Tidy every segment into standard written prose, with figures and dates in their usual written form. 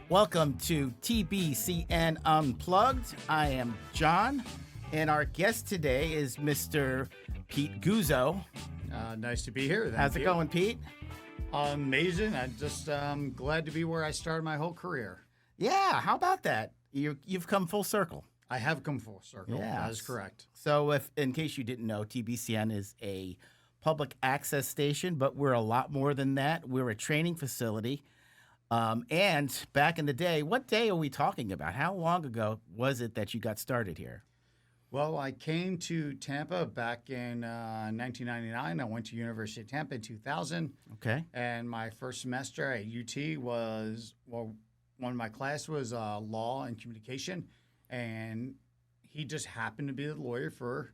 Welcome to TBCN Unplugged. I am John, and our guest today is Mr. Pete Guzzo. Nice to be here. How's it going, Pete? Amazing. I'm just glad to be where I started my whole career. Yeah, how about that? You've come full circle. I have come full circle. Yeah. That is correct. So if, in case you didn't know, TBCN is a public access station, but we're a lot more than that. We're a training facility. And back in the day, what day are we talking about? How long ago was it that you got started here? Well, I came to Tampa back in 1999. I went to University of Tampa in 2000. Okay. And my first semester at UT was, well, one of my classes was law and communication. And he just happened to be the lawyer for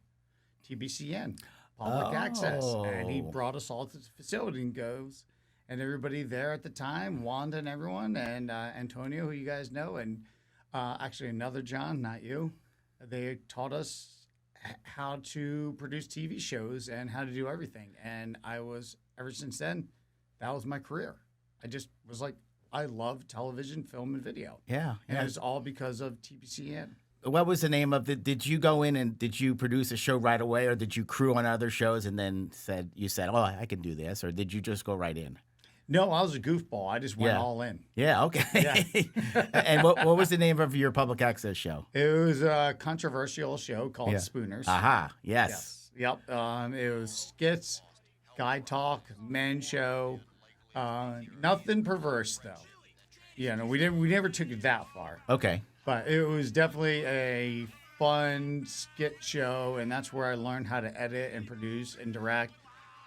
TBCN, public access. And he brought us all to the facility and goes, and everybody there at the time, Wanda and everyone, and Antonio, who you guys know, and actually another John, not you. They taught us how to produce TV shows and how to do everything. And ever since then, that was my career. I just was like, I love television, film, and video. Yeah. And it was all because of TBCN. What was the name of it? Did you go in and did you produce a show right away, or did you crew on other shows and then said, oh, I can do this, or did you just go right in? No, I was a goofball. I just went all in. Yeah, okay. Yeah. And what was the name of your public access show? It was a controversial show called Spooners. Aha, yes. Yep. It was skits, guy talk, men show. Nothing perverse though. Yeah, no, we never took it that far. Okay. But it was definitely a fun skit show, and that's where I learned how to edit and produce and direct,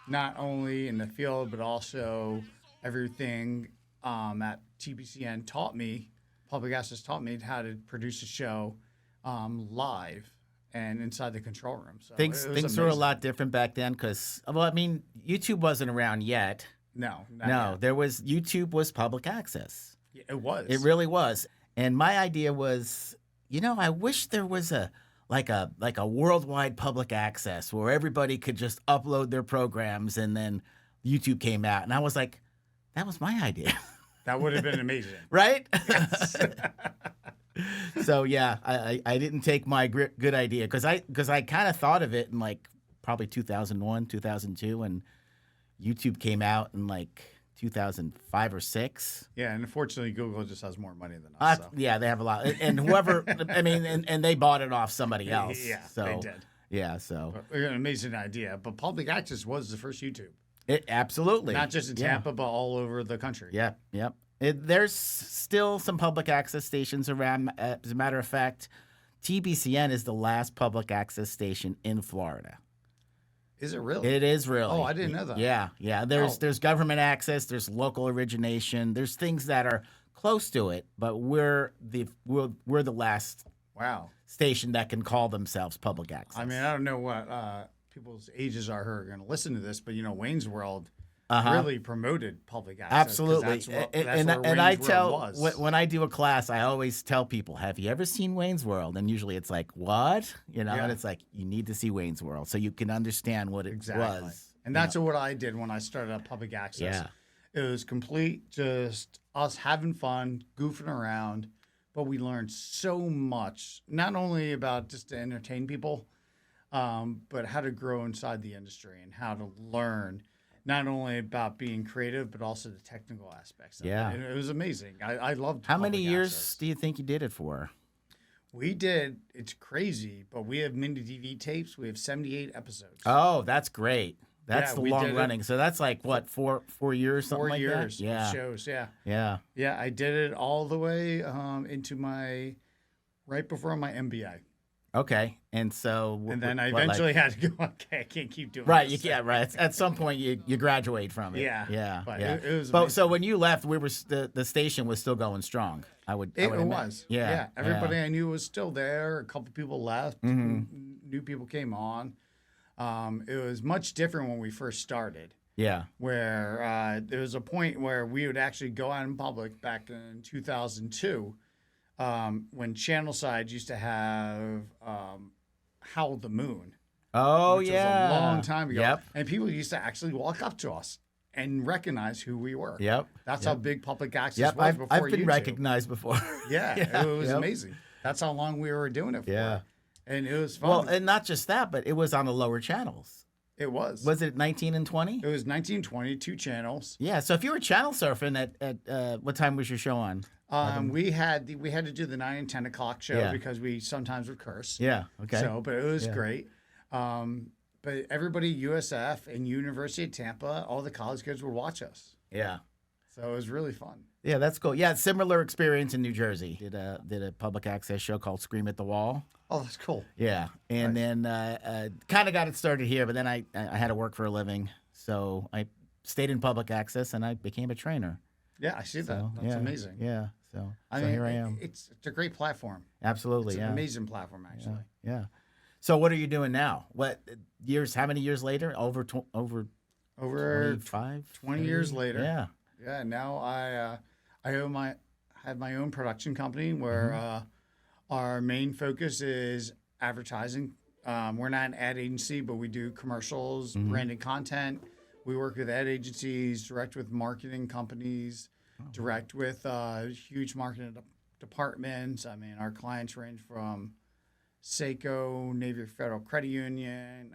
not only in the field but also everything at TBCN taught me, public access taught me how to produce a show live and inside the control room. So things were a lot different back then because, YouTube wasn't around yet. No. Yet. YouTube was public access. Yeah, it was. It really was. And my idea was, I wish there was a worldwide public access where everybody could just upload their programs and then YouTube came out. And I was like, that was my idea. That would have been amazing. Right? Yes. So, yeah, I didn't take my good idea because I kind of thought of it in probably 2001, 2002, and YouTube came out in 2005 or 6. Yeah, and unfortunately, Google just has more money than us. Yeah, they have a lot. And whoever, and they bought it off somebody else. Yeah, so, they did. Yeah, so. An amazing idea. But public access was the first YouTube. Absolutely. Not just in Tampa, but all over the country. Yep. There's still some public access stations around. As a matter of fact, TBCN is the last public access station in Florida. Is it really? It is really. Oh, I didn't know that. Yeah. There's government access. There's local origination. There's things that are close to it, but we're the last station that can call themselves public access. I mean, I don't know what people's ages are who are going to listen to this, but Wayne's World really promoted public access. Absolutely. And I tell when I do a class, I always tell people, "Have you ever seen Wayne's World?" And usually it's like, "What?" And it's like you need to see Wayne's World so you can understand what it was. And that's what I did when I started up public access. Yeah. It was complete just us having fun, goofing around, but we learned so much, not only about just to entertain people, but how to grow inside the industry and how to learn not only about being creative, but also the technical aspects of it. And it was amazing. I loved How many years access. do you think you did it for? We did. It's crazy, but we have mini DV tapes. We have 78 episodes. Oh, that's great. That's the long running. So that's what, 4 years, something like that? 4 years of shows, Yeah. Yeah, I did it all the way into right before my MBA. Okay, and so and then I eventually had to go. Okay, I can't keep doing this. Right. At some point, you graduate from it. Yeah. But yeah. It was. Amazing. So when you left, the station was still going strong. It was. Yeah. Everybody I knew was still there. A couple people left. New people came on. It was much different when we first started. Yeah. Where there was a point where we would actually go out in public back in 2002. When Channel Side used to have Howl the Moon. Oh, which yeah. was a long time ago. Yep. And people used to actually walk up to us and recognize who we were. Yep. That's Yep. how big public access Yep. was I've before been YouTube. recognized before. Yeah, it was yep. amazing. That's how long we were doing it for. Yeah. And it was fun. Well, and not just that, but it was on the lower channels. It was. Was it 19 and 20? It was 1920, 2 channels. Yeah. So if you were channel surfing at what time was your show on? We had to do the 9 and 10 o'clock show Yeah. because we sometimes would curse. Yeah. Okay. So, but it was Yeah. great. But everybody, USF and University of Tampa, all the college kids would watch us. Yeah. So it was really fun. Yeah, that's cool. Yeah, similar experience in New Jersey. Did a public access show called Scream at the Wall. Oh, that's cool. Yeah, and then kind of got it started here, but then I had to work for a living, so I stayed in public access and I became a trainer. Yeah, I see that. So, That's yeah, amazing. Yeah, so I mean, here I am. It's a great platform. Absolutely, It's yeah. an amazing platform, actually. Yeah. So what are you doing now? What years? How many years later? Over Over 25, 20 years later. Yeah. Yeah. Now I have my own production company where our main focus is advertising. We're not an ad agency, but we do commercials, branded content. We work with ad agencies, direct with marketing companies, direct with huge marketing departments. I mean, our clients range from Seiko, Navy Federal Credit Union,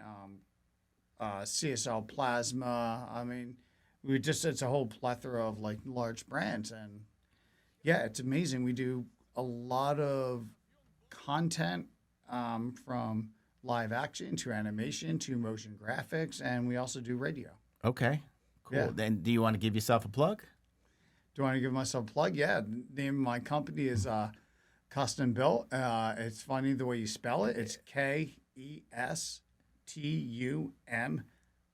CSL Plasma. I mean, it's a whole plethora of like large brands. And yeah, it's amazing. We do a lot of content from live action to animation to motion graphics, and we also do radio. Okay. Cool. Yeah. Then do you want to give yourself a plug? Do I want to give myself a plug? Yeah. The name of my company is Custom Built. It's funny the way you spell it. It's KESTUM,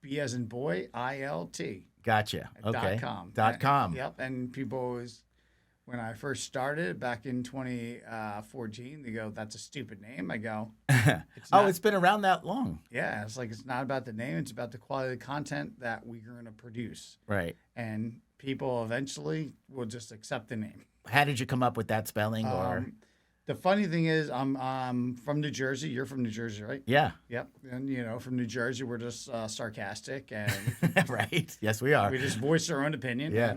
B as in boy, ILT. Gotcha. Okay. .com. .com. Yep. And people always, when I first started back in 2014, they go, "That's a stupid name." I go, It's been around that long. "Yeah." It's like, it's not about the name. It's about the quality of the content that we're going to produce. Right. And people eventually will just accept the name. How did you come up with that spelling? Or The funny thing is, I'm from New Jersey. You're from New Jersey, right? yeah. Yep. And, from New Jersey, we're just sarcastic and Right. Yes, we are. we just voice our own opinion. Yeah.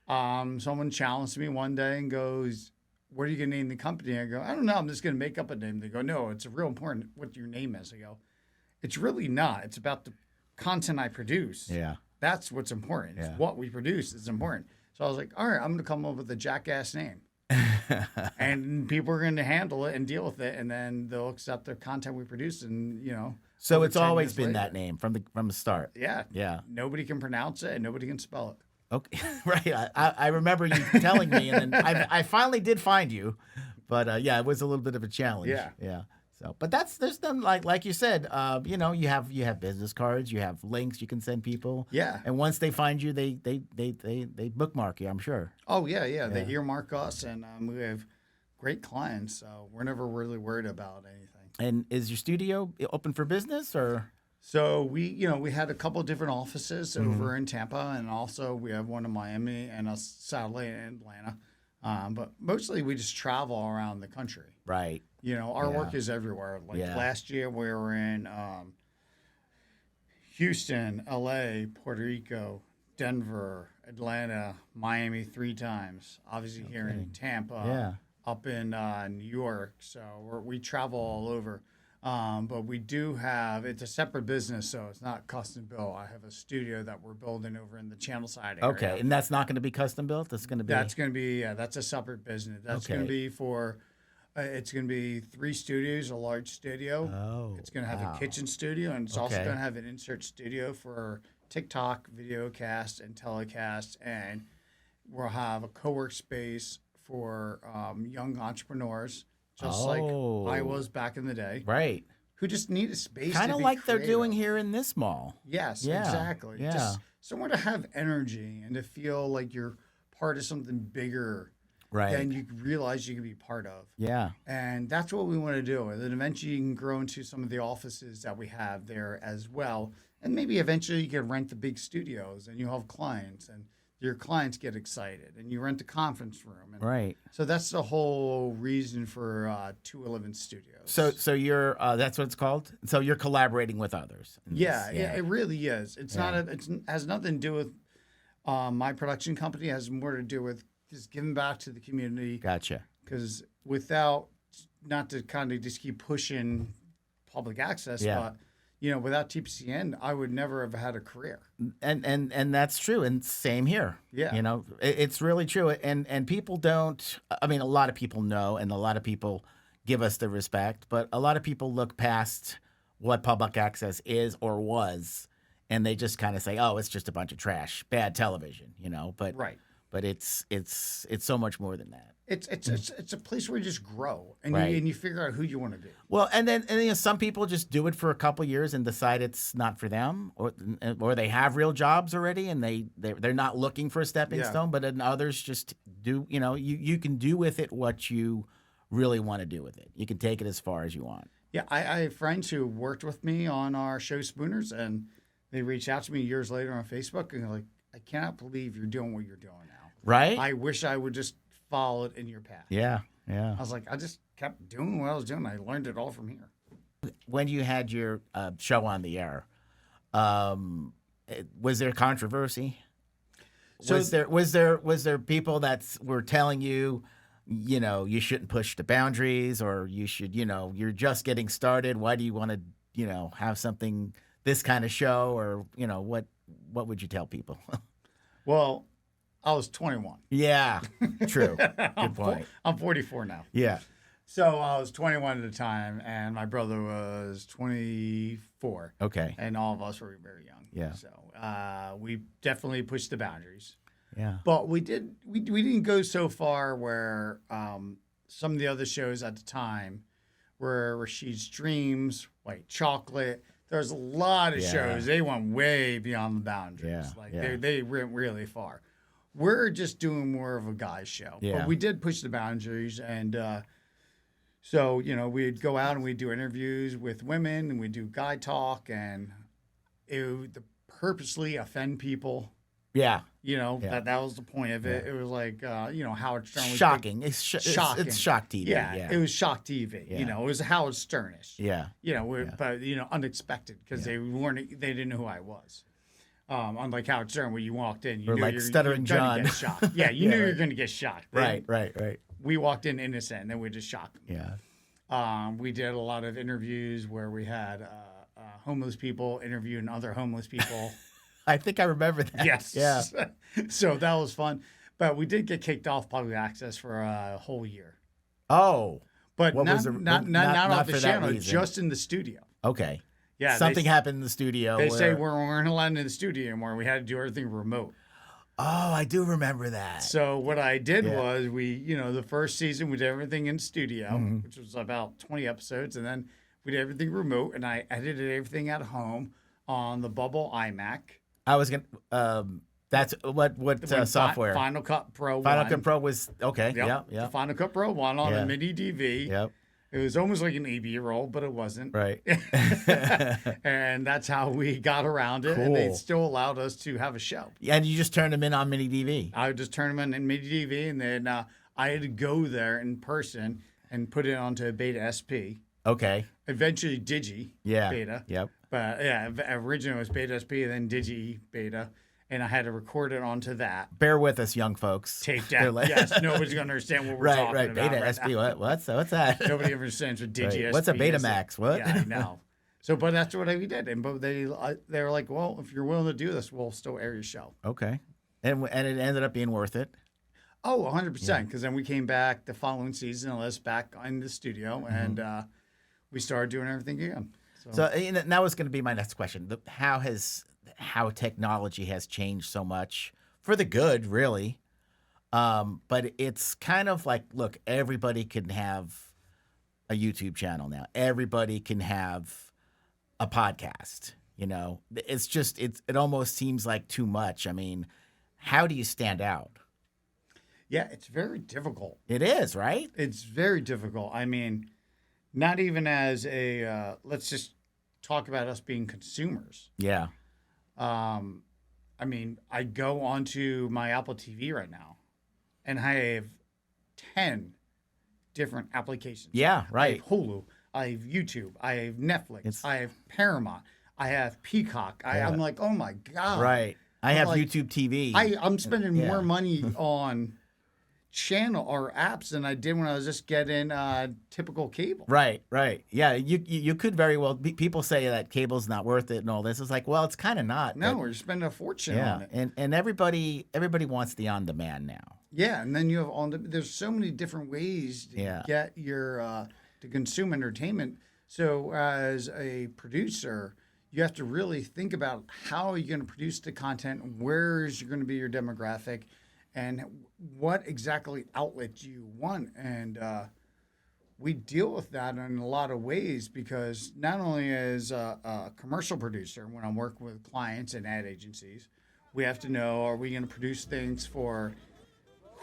And, someone challenged me one day and goes, "What are you going to name the company?" I go, "I don't know. I'm just going to make up a name." They go, "No, it's real important what your name is." I go, "It's really not. It's about the content I produce. Yeah. That's what's important. Yeah. It's what we produce is important." So I was like, "All right, I'm going to come up with a jackass name." And people are going to handle it and deal with it, and then they'll accept the content we produce. And So over it's 10 always years been later. that name from the start. Yeah, Yeah. Nobody can pronounce it and nobody can spell it. Okay. Right. I remember you telling me, and then I finally did find you, but yeah, it was a little bit of a challenge. Yeah. Yeah. So, but there's them like you said, you have business cards, you have links you can send people. Yeah. And once they find you, they bookmark you, I'm sure. Oh yeah. They earmark us, and we have great clients, so we're never really worried about anything. And is your studio open for business or? So we had a couple of different offices over in Tampa, and also we have one in Miami and a satellite in Atlanta. But mostly we just travel around the country. Right. Our work is everywhere. Like Yeah. last year we were in Houston, LA, Puerto Rico, Denver, Atlanta, Miami 3 times. Obviously here in Tampa. Yeah. Up in New York. So we travel all over. But we do have, it's a separate business, so it's not custom built. I have a studio that we're building over in the Channel Side area. Okay. And that's not going to be custom built? That's going to be. That's going to be, that's a separate business. That's going to Okay. be for, it's going to be 3 studios, a large studio. Oh. It's going to have wow. a kitchen studio, and it's also Okay. going to have an insert studio for TikTok, video cast, and telecast. And we'll have a co-work space for young entrepreneurs, just like I was back in the day, Right. who just need a space. Kind to of be like they're creative. doing here in this mall. Yes, Yeah, exactly. yeah. Just somewhere to have energy and to feel like you're part of something bigger Right. than you realize you can be part of. Yeah. And that's what we want to do. And then eventually you can grow into some of the offices that we have there as well. And maybe eventually you can rent the big studios and you'll have clients, and your clients get excited, and you rent a conference room. And Right. so that's the whole reason for 211 Studios. So you're that's what it's called. So you're collaborating with others. in Yeah, this, yeah, it really is. It's not. It has nothing to do with. My production company has more to do with just giving back to the community. Gotcha. Because without, not to kind of just keep pushing public access, Yeah. but without TBCN, I would never have had a career. And that's true. And same here. Yeah. It's really true. And people don't, I mean, a lot of people know, and a lot of people give us the respect, but a lot of people look past what public access is or was, and they just kind of say, oh, it's just a bunch of trash, bad television, but Right. But it's so much more than that. It's a place where you just grow and Right. you figure out who you want to be. Well, and then some people just do it for a couple years and decide it's not for them, or they have real jobs already and they're not looking for a stepping Yeah. stone. But then others just do. You can do with it what you really want to do with it. You can take it as far as you want. Yeah, I have friends who worked with me on our show Spooners, and they reached out to me years later on Facebook, and they're like, I cannot believe you're doing what you're doing now. Right? I wish I would just follow it in your path. Yeah. I was like, I just kept doing what I was doing. I learned it all from here. When you had your show on the air, was there controversy? So- was there people that were telling you, you shouldn't push the boundaries, or you should, you're just getting started. Why do you want to, have something, this kind of show, or what would you tell people? Well, I was 21. Yeah, true. Good point. I'm 44 now. Yeah. So I was 21 at the time, and my brother was 24. Okay. And all of us were very young. Yeah. So we definitely pushed the boundaries. Yeah. But we didn't go so far where some of the other shows at the time were Rashid's Dreams, White Chocolate. There's a lot of Yeah. shows. They went way beyond the boundaries. Yeah, Like yeah. they went really far. We're just doing more of a guy's show. Yeah. But we did push the boundaries, and so we'd go out and we'd do interviews with women, and we'd do guy talk, and it would purposely offend people. Yeah. That was the point of it. It was like, Howard Stern was Shocking. shocking. It's shock TV. Yeah, Yeah. it was shock TV. Yeah. It was Howard Sternish. Yeah. But unexpected because they didn't know who I was. Unlike Howard Stern, where you walked in, you Or knew like you're Stuttering gonna John. get shocked. Yeah, you Yeah, knew you were right. going to get shocked. Right. We walked in innocent, and then we just shocked them. Yeah. We did a lot of interviews where we had homeless people interviewing other homeless people. I think I remember that. Yes. Yeah. So that was fun. But we did get kicked off public access for a whole year. Oh. But What not, was the- not not off the for that channel, reason. just in the studio. Okay. Yeah. Something happened in the studio. They say where- we weren't allowed in the studio anymore. We had to do everything remote. Oh, I do remember that. So what I did Yeah. was the first season we did everything in studio, Mm-hmm. which was about 20 episodes. And then we did everything remote, and I edited everything at home on the Bubble iMac. I was gonna. That's what When software? Final Cut Pro Final 1. Cut Pro was okay. Yep. Yeah. The Final Cut Pro 1 on Yeah. a MIDI DV. Yep. It was almost like an AV roll, but it wasn't. Right. And that's how we got around it. And they Cool. still allowed us to have a show. And you just turned them in on mini DV. I would just turn them in MIDI DV, and then I had to go there in person and put it onto a Beta SP. Okay. Eventually Digi Yeah. Beta. Yep. But yeah, originally it was Beta SP, and then Digi Beta. And I had to record it onto that. Bear with us, young folks. Tape They're down. like- Yes, nobody's going to understand what we're Right. talking Right. about. Beta right SP. now. What's that? Nobody understands what Digi Right. SP What's a is. Betamax? What? Yeah, I know. So, but that's what we did. And but they were like, well, if you're willing to do this, we'll still air your show. Okay. And it ended up being worth it. Oh, 100%. Because then we came back the following season, and us back in the studio, and we started doing everything again. So and that was going to be my next question. How technology has changed so much for the good, really. But it's kind of like, look, everybody can have a YouTube channel now. Everybody can have a podcast. It's just it almost seems like too much. I mean, how do you stand out? Yeah, it's very difficult. It is, right? It's very difficult. I mean, not even as a let's just talk about us being consumers. Yeah. I mean, I go onto my Apple TV right now, and I have 10 different applications. Yeah, I right. have Hulu, I have YouTube, I have Netflix, It's- I have Paramount, I have Peacock. Yeah. I'm like, oh my God. Right. I have like, YouTube TV. I'm spending Yeah. more money on channel or apps than I did when I was just getting typical cable. Right, right. Yeah, you could very well. People say that cable's not worth it and all this. It's like, well, it's kind of not. No, but- we're spending a fortune yeah, on it. and everybody wants the on demand now. Yeah, and then you have there's so many different ways to Yeah. get your to consume entertainment. So as a producer, you have to really think about how are you going to produce the content, where is going to be your demographic, and what exactly outlet you want. And we deal with that in a lot of ways because not only as a commercial producer, when I'm working with clients and ad agencies, we have to know, are we going to produce things for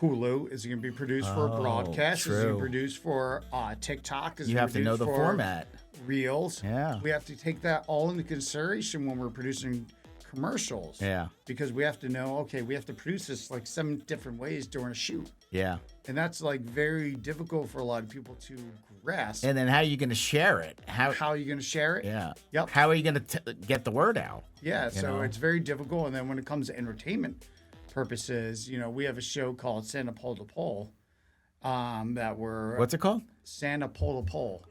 Hulu? Is it going to be produced for broadcast? Is it going to true. be produced for TikTok? Is it You have to know the produced for format. Reels? Yeah. We have to take that all into consideration when we're producing commercials. Yeah, Because we have to know, okay, we have to produce this like 7 different ways during a shoot. yeah. And that's like very difficult for a lot of people to grasp. And then how are you going to share it? How are you going to share it? Yeah. Yep. How are you going to get the word out? Yeah, so know? it's very difficult. And then when it comes to entertainment purposes, we have a show called Santa Pole to Pole that we're What's it called? Santa Pole to Pole.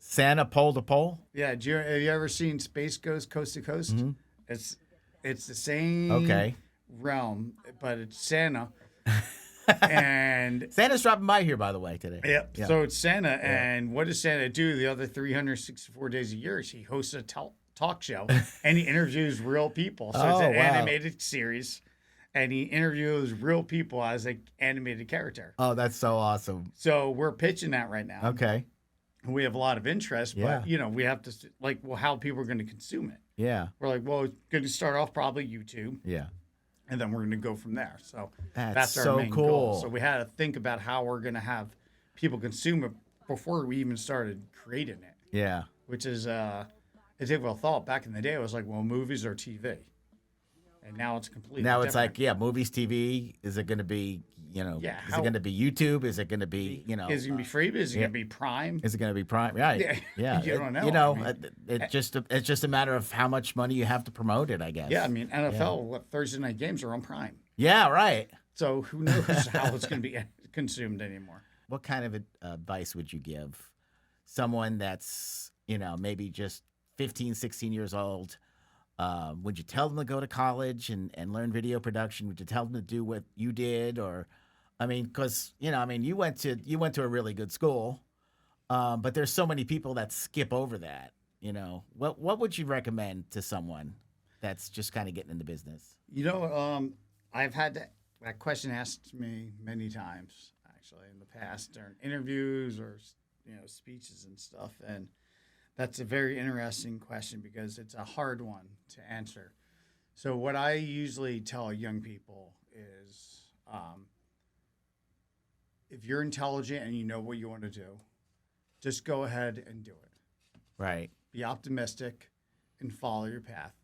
Santa pole to pole. Yeah, have you ever seen Space Ghost Coast to Coast? Mm-hmm. It's the same Okay. realm, but it's Santa. And Santa's dropping by here, by the way, today. yep. Yeah. So it's Santa, and what does Santa do the other 364 days a year? He hosts a talk show, and he interviews real people. So it's Oh, an wow. animated series, and he interviews real people as an animated character. Oh, that's so awesome. So we're pitching that right now. Okay. We have a lot of interest, but Yeah. we have to how people are going to consume it. Yeah. We're like, well, it's going to start off probably YouTube, Yeah. and then we're going to go from there. So That's our so main cool. goal. So we had to think about how we're going to have people consume it before we even started creating it, Yeah. which is a difficult thought. Back in the day, it was like, well, movies or TV, and now it's completely Now it's different. like, yeah, movies, TV. Is it going to be, Yeah, is it going to be YouTube? Is it going to be, is it going to be free? Is it going to be Prime? is it going to be Prime? Right. Yeah. Yeah. You don't know. It's just a matter of how much money you have to promote it, I guess. Yeah, I mean, NFL Thursday night games are on Prime, Yeah, right. so who knows how it's going to be consumed anymore. What kind of advice would you give someone that's, maybe just 15, 16 years old? Would you tell them to go to college and learn video production? Would you tell them to do what you did? Or, because, you went to a really good school, but there's so many people that skip over that, What would you recommend to someone that's just kind of getting in the business? I've had that question asked to me many times, actually, in the past during interviews or speeches and stuff, and that's a very interesting question because it's a hard one to answer. So what I usually tell young people is, if you're intelligent and you know what you want to do, just go ahead and do it. Right. Be optimistic and follow your path.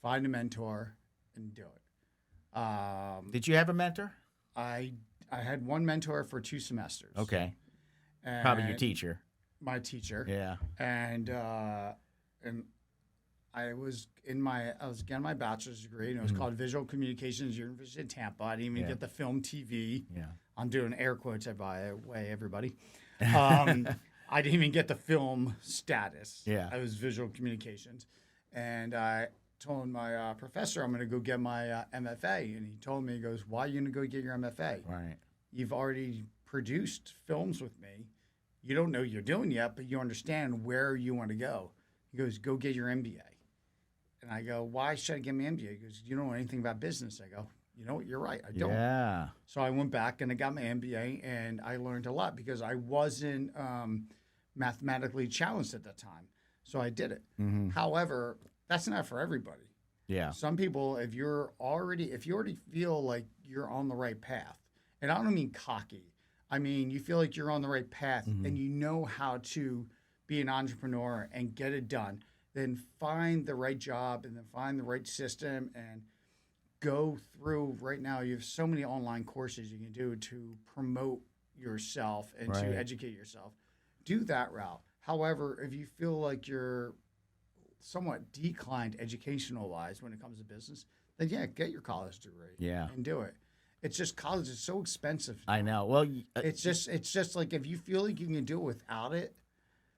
Find a mentor and do it. Did you have a mentor? I had one mentor for 2 semesters. Okay. And Probably your teacher. My teacher. Yeah. And I was getting my bachelor's degree, and it was called Visual Communications, University of Tampa. I didn't even get the film TV. Yeah. I'm doing air quotes, by the way, everybody. I didn't even get the film status. Yeah. I was visual communications. And I told my professor I'm going to go get my MFA. And he told me, he goes, why are you going to go get your MFA? Right. You've already produced films with me. You don't know what you're doing yet, but you understand where you want to go. He goes, go get your MBA. And I go, why should I get my MBA? He goes, you don't know anything about business. I go, you know what? You're right. I don't. Yeah. So I went back and I got my MBA, and I learned a lot because I wasn't mathematically challenged at that time. So I did it. Mm-hmm. However, that's not for everybody. Yeah. Some people, if you already feel like you're on the right path, and I don't mean cocky, I mean you feel like you're on the right path and you know how to be an entrepreneur and get it done, then find the right job and then find the right system and go through. Right now, you have so many online courses you can do to promote yourself and Right. to educate yourself. Do that route. However, if you feel like you're somewhat declined educational-wise when it comes to business, then yeah, get your college degree. Yeah. And do it. It's just college is so expensive. I know. Well, It's just like if you feel like you can do it without it,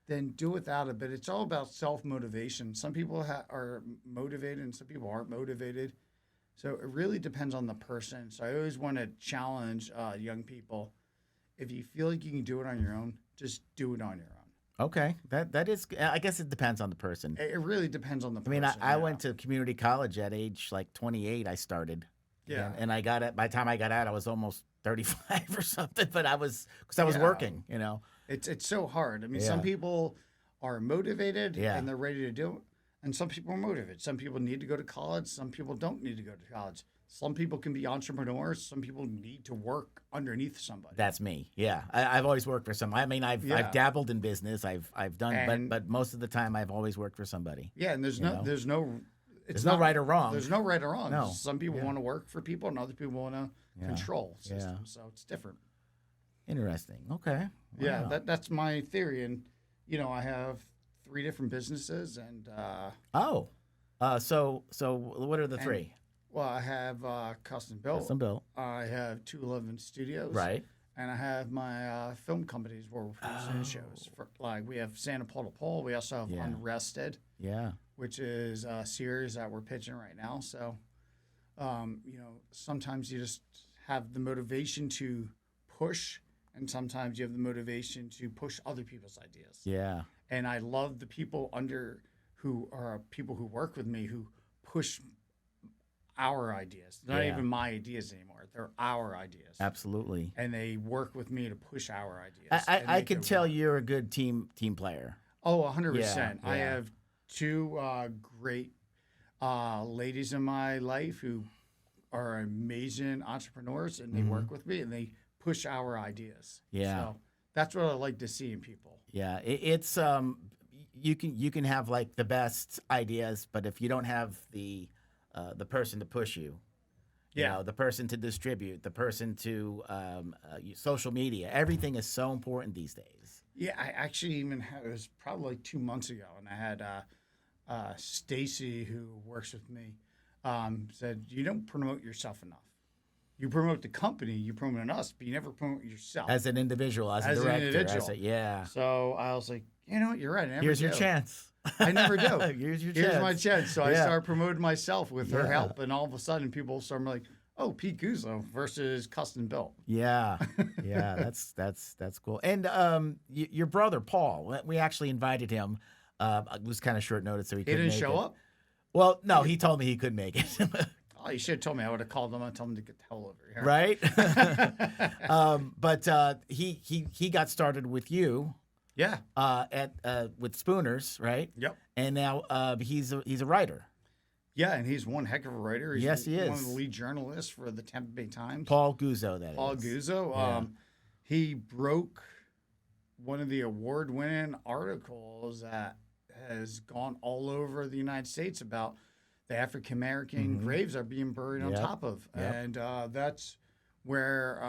then do without it. But it's all about self-motivation. Some people are motivated and some people aren't motivated. So it really depends on the person. So I always want to challenge young people. If you feel like you can do it on your own, just do it on your own. okay. That is. I guess it depends on the person. It really depends on the I person. mean, I went to community college at age like 28. I started. Yeah. And I got it. By the time I got out, I was almost 35 or something. But I was Yeah. working. You know. It's so hard. I mean, Yeah. some people are motivated Yeah. and they're ready to do it. And some people are motivated. Some people need to go to college. Some people don't need to go to college. Some people can be entrepreneurs. Some people need to work underneath somebody. That's me. Yeah, I've always worked for somebody. I mean, I've dabbled in business. I've done, but most of the time I've always worked for somebody. Yeah, and there's no There's no right or wrong. There's no right or wrong. No. Some people want to work for people, and other people want to control systems. So it's different. Interesting. Okay. Yeah, Wow. that's my theory. And I have 3 different businesses, and So what are the three? well, I have Custom Built. Custom built. I have 211 Studios. Right. And I have my film companies where we're producing shows. Like we have Santa Paul to Pole. We also have Unrested, Yeah. which is a series that we're pitching right now. So, sometimes you just have the motivation to push, and sometimes you have the motivation to push other people's ideas. Yeah. And I love the people who are people who work with me who push our ideas. They're not even my ideas anymore. They're our ideas. Absolutely. And they work with me to push our ideas. I can tell you're a good team player. Oh, 100%. Yeah, I yeah. have 2 great ladies in my life who are amazing entrepreneurs, and they work with me, and they push our ideas. Yeah. So that's what I like to see in people. Yeah. It's you can have like the best ideas, but if you don't have the person to push you, you know, the person to distribute, the person to social media, everything is so important these days. Yeah, I actually even had, it was probably like 2 months ago, and I had Stacy, who works with me, said, you don't promote yourself enough. You promote the company, you promote us, but you never promote yourself. As an individual, as a An director. individual. Yeah. So I was like, you know what, you're right. I never Here's do. your chance. I never do. Here's your Here's chance. my chance. So I started promoting myself with her Yeah. help, and all of a sudden people started like, oh, Pete Guzzo versus Custom Built. Yeah, yeah, that's cool. And your brother Paul, we actually invited him. It was kind of short notice, so he He couldn't didn't make show it. up? Well, no, he told me he couldn't make it. Oh, you should have told me. I would have called him and told him to get the hell over here. Right? But he got started with you Yeah. with Spooners, right? Yep. And now he's a writer. Yeah, and he's one heck of a writer. He's Yes, he one is. of the lead journalists for the Tampa Bay Times. Paul Guzzo, that is. Paul Guzzo. Yeah. He broke one of the award-winning articles that has gone all over the United States about the African American graves are being buried on Yep. top of, Yep. and that's where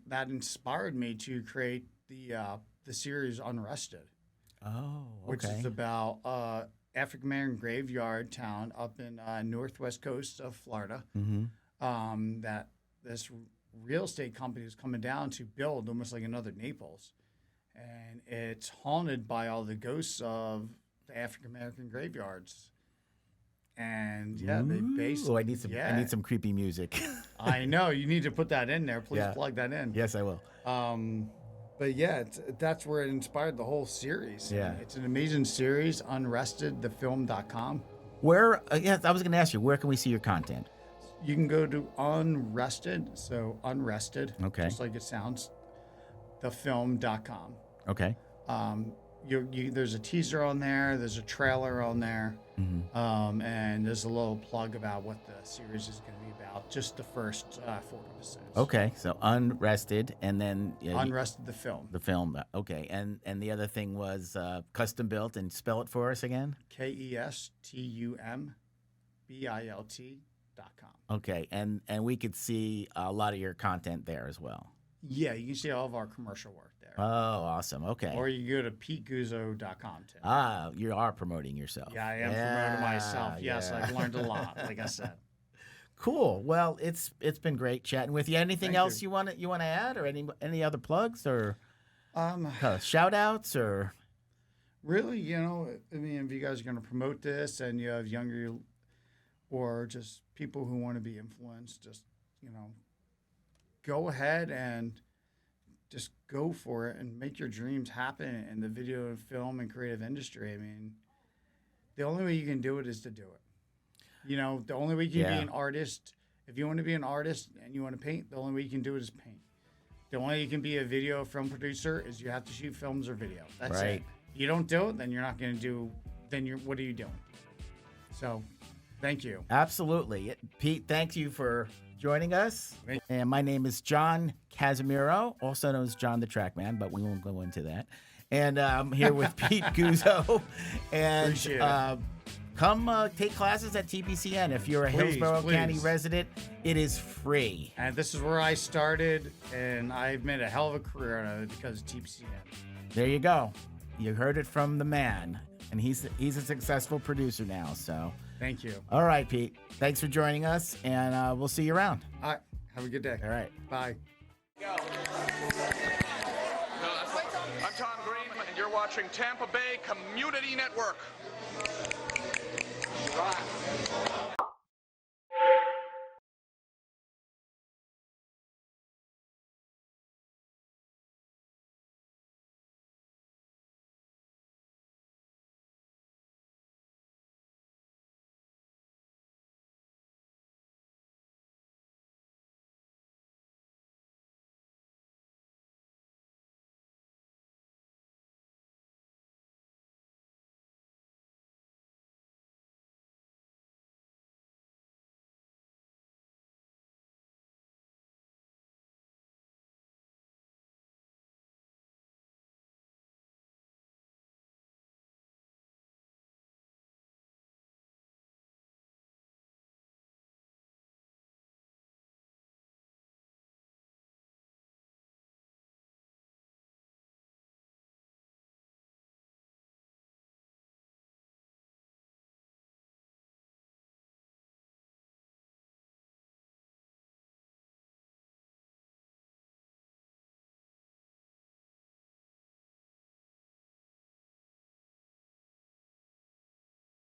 that inspired me to create the series Unrested, Oh, okay. which is about African American graveyard town up in northwest coast of Florida. That this real estate company is coming down to build almost like another Naples, and it's haunted by all the ghosts of the African American graveyards. And yeah, they based. Oh, I need some creepy music. I know you need to put that in there. Please Yeah. plug that in. Yes, I will. But yeah, that's where it inspired the whole series. Yeah. It's an amazing series. Unrestedthefilm.com. Where? Yes, I was going to ask you. Where can we see your content? You can go to Unrested, so Unrested, Okay. just like it sounds, thefilm.com. Okay. There's a teaser on there, there's a trailer on there, Mm-hmm. and there's a little plug about what the series is going to be about, just the first 4 episodes. Okay. So Unrested, and then Unrested the Film, the film. Okay. And the other thing was Custom Built, and spell it for us again. KESTUMBILT.com. Okay. And we could see a lot of your content there as well. Yeah, you can see all of our commercial work there. Oh, awesome. Okay. Or you can go to PeteGuzzo.com too. You are promoting yourself. Yeah, I am promoting myself. Yes, yeah. I've learned a lot, like I said. Cool. Well, it's been great chatting with you. Anything Thank else you. you want to add, or any other plugs or Um, shout outs or? Really, I mean, if you guys are going to promote this and you have younger or just people who want to be influenced, just, go ahead and just go for it and make your dreams happen in the video and film and creative industry. I mean, the only way you can do it is to do it. The only way you can Yeah. be an artist, if you want to be an artist and you want to paint, the only way you can do it is paint. The only way you can be a video film producer is you have to shoot films or video. That's Right. it. You don't do it, then you're not going to do, what are you doing? So, thank you. Absolutely. Pete, thank you for joining us. Thank And my name is John Casimiro, also known as John the Trackman, but we won't go into that. And I'm here with Pete Guzzo. And Appreciate it. come take classes at TBCN. If you're a Hillsborough County please. resident, it is free. And this is where I started, and I've made a hell of a career out of it because of TBCN. There you go. You heard it from the man. And he's a successful producer now. So, Thank you. all right, Pete. Thanks for joining us, and we'll see you around. All right. Have a good day. All right. Bye. I'm Tom Green, and you're watching Tampa Bay Community Network.